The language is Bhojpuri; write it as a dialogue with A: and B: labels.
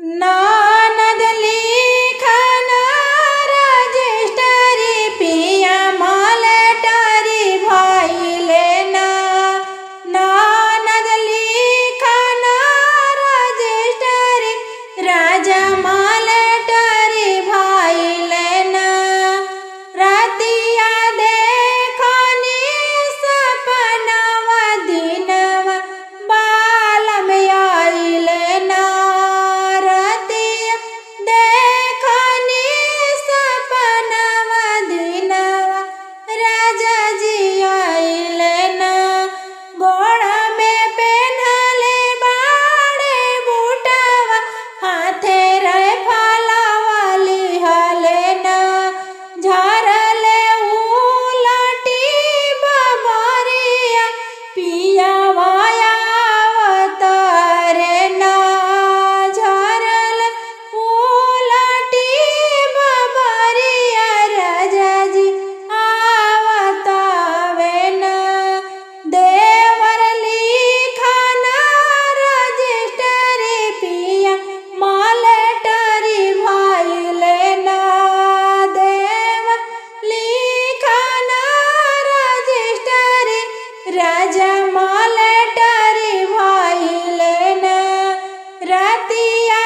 A: ननद लिखन रजिस्टरी पिया मलेटरी भइले ना। ननद लिखन रजिस्टरी राजा मलेटरी भइले ना। रतिया देखनी सपनवा दिनवा बालम आइले ना। रतिया देखनी सपनवा दिनवा राजा जी आइले ना। गोड़ में पेन्हले बाड़े बूटवा हाथे रहे फलवा लिहले ना। झरले उलटी बबरिया पियावा आवतरे ना। झरले उलटी बबरिया राजा जी आवतावे ना। देवर लिखन रजिस्टरी पिया मलेटरी भइले ना। देवर लिखन रजिस्टरी राजा मलेटरी भइले ना। रतिया